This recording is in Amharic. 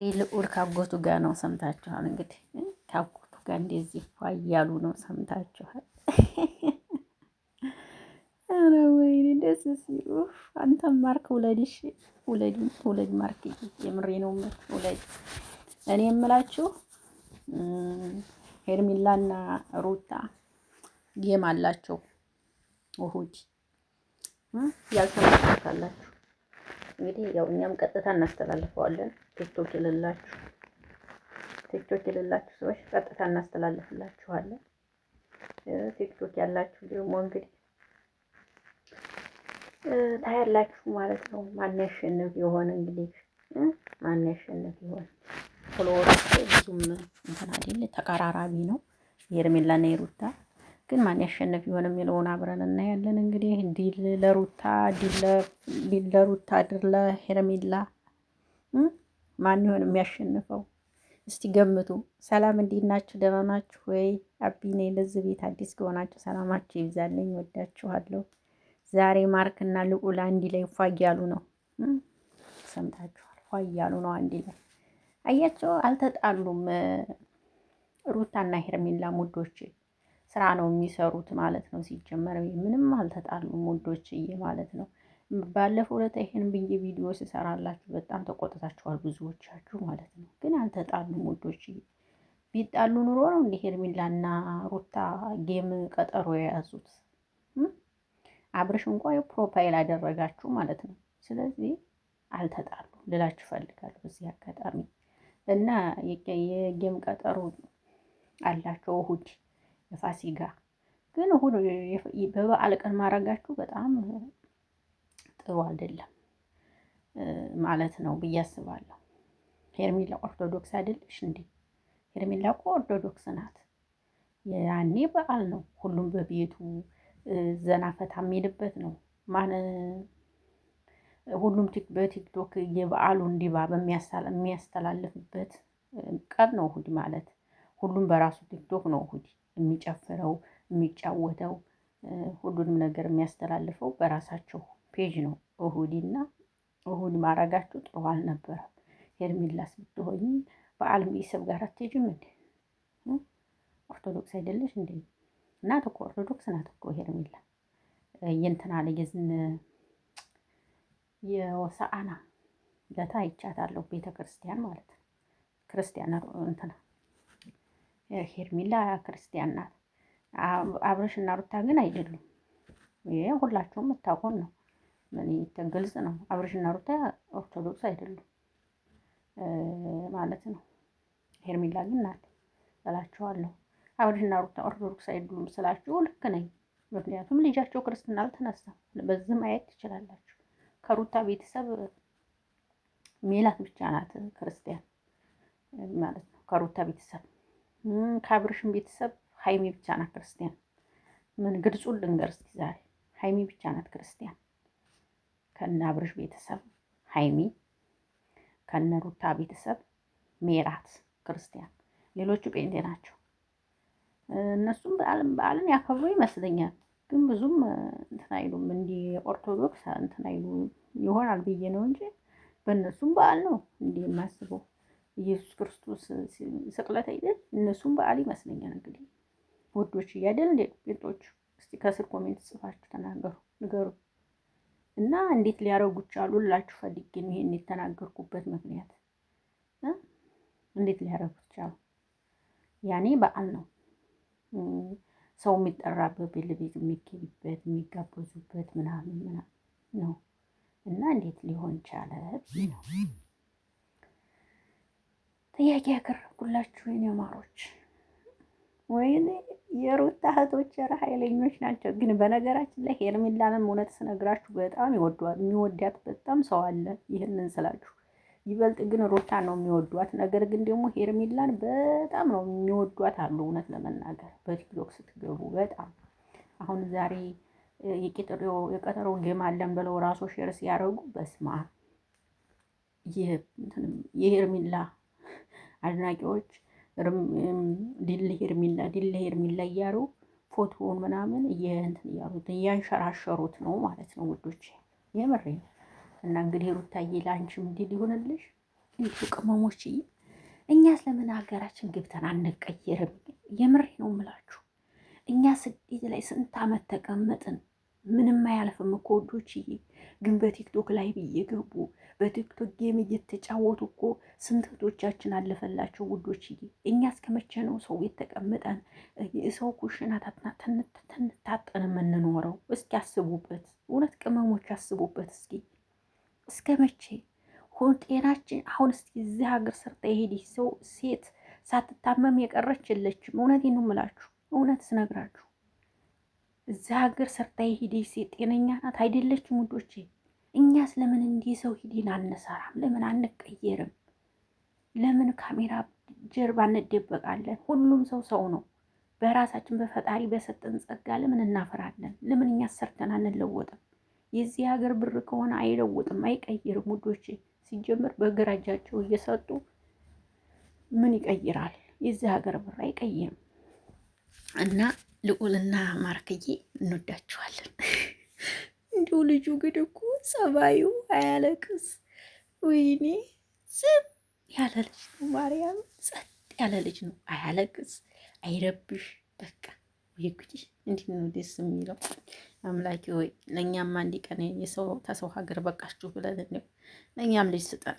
ልዑል ካጎቱ ጋር ነው ሰምታችኋል። እንግዲህ ካጎቱ ጋር እንደዚህ ፏ እያሉ ነው ሰምታችኋል። ኧረ ወይኔ ደስ ሲሉ። አንተም ማርክ ውለድሽ፣ ውለድ ውለድ ማርክ፣ የምሬ ነው ውለድ። እኔ የምላችሁ ሄርሜላና ሩታ ጌም አላቸው እሑድ ያልሰማችሁ ካላችሁ እንግዲህ ያው እኛም ቀጥታ እናስተላልፈዋለን። ቲክቶክ የሌላችሁ ሰዎች ቀጥታ እናስተላልፍላችኋለን። ቲክቶክ ያላችሁ ደግሞ እንግዲህ ታያላችሁ ማለት ነው። ማን ያሸንፍ የሆነ እንግዲህ ማን ያሸንፍ ይሆን? ፎሎወሮች ብዙም እንትን አይደል ተቀራራቢ ነው የሄርሜላና የሩታ ግን ማን ያሸንፍ ይሆን የሚለውን አብረን እናያለን። እንግዲህ ዲል ለሩታ ዲል ለሩታ ድር ለሄርሜላ ማን ይሆን የሚያሸንፈው? እስቲ ገምቱ። ሰላም እንዴት ናችሁ? ደህና ናችሁ ወይ? አቢ ነኝ። ለዚህ ቤት አዲስ ከሆናችሁ ሰላማችሁ ይብዛልኝ። ወዳችኋለሁ። ዛሬ ማርክና ልዑል አንድ ላይ ፏ እያሉ ነው። ሰምታችኋል። ፏ እያሉ ነው አንድ ላይ አያቸው። አልተጣሉም። ሩታና ሄርሜላ ሙዶች ስራ ነው የሚሰሩት ማለት ነው። ሲጀመር ምንም አልተጣሉም ሙዶችዬ ማለት ነው። ባለፈው ዕለት ይሄን ብዬ ቪዲዮ ስሰራላችሁ በጣም ተቆጥታችኋል ብዙዎቻችሁ ማለት ነው። ግን አልተጣሉም ሙዶችዬ። ቢጣሉ ኑሮ ነው እንደ ሄርሜላና ሩታ ጌም ቀጠሮ የያዙት። አብርሽ እንኳን ፕሮፋይል አደረጋችሁ ማለት ነው። ስለዚህ አልተጣሉም ልላችሁ እፈልጋለሁ በዚህ አጋጣሚ እና የጌም ቀጠሮ አላቸው እሑድ የፋሲካ ግን እሑድ በበዓል ቀን ማድረጋችሁ በጣም ጥሩ አይደለም ማለት ነው ብዬ አስባለሁ። ሄርሜላ ኦርቶዶክስ አይደለሽ እንዴ? ሄርሜላ እኮ ኦርቶዶክስ ናት። ያኔ በዓል ነው፣ ሁሉም በቤቱ ዘና ፈታ የሚልበት ነው። ሁሉም በቲክቶክ የበዓሉን ድባብ የሚያስተላልፍበት ቀን ነው እሑድ ማለት። ሁሉም በራሱ ቲክቶክ ነው እሑድ የሚጨፍረው የሚጫወተው፣ ሁሉንም ነገር የሚያስተላልፈው በራሳቸው ፔጅ ነው እሑድና እሑድ ማድረጋችሁ ጥሩ አልነበረም። ሄርሜላስ ብትሆኚ በዓል ቤተሰብ ጋር አትሄጂም እንዴ? ኦርቶዶክስ አይደለሽ እንዴ? እናት እኮ ኦርቶዶክስ ናት እኮ ሄርሜላ። የእንትና የሆሳዕና ለታ አይቻታለሁ ቤተ ክርስቲያን ማለት ነው። ክርስቲያን እንትና ሄርሜላ ክርስቲያን ናት። አብርሽና ሩታ ግን አይደሉም። ይሄ ሁላችሁም የምታውቁን ነው። ግልጽ ነው። አብርሽና ሩታ ኦርቶዶክስ አይደሉም ማለት ነው። ሄርሜላ ግን ናት እላችኋለሁ። አብርሽና ሩታ ኦርቶዶክስ አይደሉም ስላችሁ ልክ ነኝ። ምክንያቱም ልጃቸው ክርስትና አልተነሳም። በዚህ ማየት ትችላላችሁ። ከሩታ ቤተሰብ ሜላት ብቻ ናት ክርስቲያን ማለት ነው። ከሩታ ቤተሰብ ከአብርሽን ቤተሰብ ሀይሚ ብቻ ናት ክርስቲያን። ምን ግልጹን ልንገር እስኪ ዛሬ ሀይሚ ብቻ ናት ክርስቲያን። ከነ አብርሽ ቤተሰብ ሀይሚ፣ ከነ ሩታ ቤተሰብ ሜላት ክርስቲያን፣ ሌሎቹ ጴንጤ ናቸው። እነሱም በዓልን ያከብሩ ይመስለኛል፣ ግን ብዙም እንትን አይሉም። እንዲህ ኦርቶዶክስ እንትን አይሉ ይሆናል ብዬ ነው እንጂ በእነሱም በዓል ነው እንዲህ የማስበው። ኢየሱስ ክርስቶስ ስቅለት አይደል? እነሱም በዓል ይመስለኛል። እንግዲህ ወዶች እያደል እንዴ ጴንጦቹ፣ እስቲ ከስር ኮሜንት ጽፋችሁ ተናገሩ ንገሩ። እና እንዴት ሊያረጉት ቻሉ ልላችሁ ፈልጌ ነው ይሄን የተናገርኩበት ምክንያት። እንዴት ሊያረጉት ቻሉ? ያኔ በዓል ነው ሰው የሚጠራበት ቤት የሚኬድበት የሚጋበዙበት ምናምን ነው። እና እንዴት ሊሆን ቻለ ነው ጥያቄ ያቀረብኩላችሁ የኔ ማሮች። ወይኔ የሩታ እህቶች ኧረ ኃይለኞች ናቸው። ግን በነገራችን ላይ ሄርሜላንም እውነት ስነግራችሁ በጣም ይወዷት፣ የሚወዳት በጣም ሰው አለ። ይህንን ስላችሁ ይበልጥ ግን ሩታን ነው የሚወዷት። ነገር ግን ደግሞ ሄርሜላን በጣም ነው የሚወዷት አሉ። እውነት ለመናገር በቲክቶክ ስትገቡ በጣም አሁን ዛሬ የቀጠሮ ጌም አለን ብለው ራሱ ሼር ሲያደርጉ በስማ የሄርሜላ አድናቂዎች ዲል ሄርሜላ እያሉ ፎቶውን ምናምን እያንሸራሸሩት ነው ማለት ነው ውዶች፣ የምሬ ነው። እና እንግዲህ ሩታዬ ለአንቺም ዲል ይሆንልሽ። እንዲሁ ቅመሞችዬ እኛ ስለምን ሀገራችን ገብተን አንቀየርም? የምሬ ነው የምላችሁ። እኛ ስደት ላይ ስንት ዓመት ተቀመጥን። ምንም አያልፍም እኮ ውዶችዬ። ግን በቲክቶክ ላይ እየገቡ በቲክቶክ ጌም እየተጫወቱ እኮ ስንት እህቶቻችን አለፈላቸው ውዶችዬ። እኛ እስከ መቼ ነው ሰው ቤት ተቀምጠን ሰው ኩሽና ትንታጠን የምንኖረው? እስኪ አስቡበት፣ እውነት ቅመሞች አስቡበት እስኪ። እስከ መቼ ጤናችን አሁን እስኪ እዚህ ሀገር ሰርታ የሄደች ሰው ሴት ሳትታመም የቀረች የለችም። እውነቴን ነው የምላችሁ፣ እውነት ስነግራችሁ እዚህ ሀገር ሰርታ የሄደች ሴት ጤነኛ ናት አይደለችም ውዶቼ። እኛስ ለምን እንዲህ ሰው ሂደን አንሰራም? ለምን አንቀየርም? ለምን ካሜራ ጀርባ እንደበቃለን? ሁሉም ሰው ሰው ነው። በራሳችን በፈጣሪ በሰጠን ጸጋ ለምን እናፈራለን? ለምን እኛ ሰርተን አንለወጥም? የዚህ ሀገር ብር ከሆነ አይለውጥም፣ አይቀይርም ውዶቼ። ሲጀምር በግራ እጃቸው እየሰጡ ምን ይቀይራል? የዚህ ሀገር ብር አይቀይርም። እና ልዑልና ማርክዬ እንወዳችኋለን። እንዲሁ ልጁ ግን እኮ ጸባዩ አያለቅስ። ወይኔ ዝም ያለ ልጅ ነው። ማርያም ጸጥ ያለ ልጅ ነው። አያለቅስ፣ አይረብሽ። በቃ ይጉዲ እንዲህ ነው ደስ የሚለው። አምላኪ ሆይ ለእኛም አንድ ቀን የሰው ተሰው ሀገር በቃችሁ ብለን ለእኛም ልጅ ስጠን።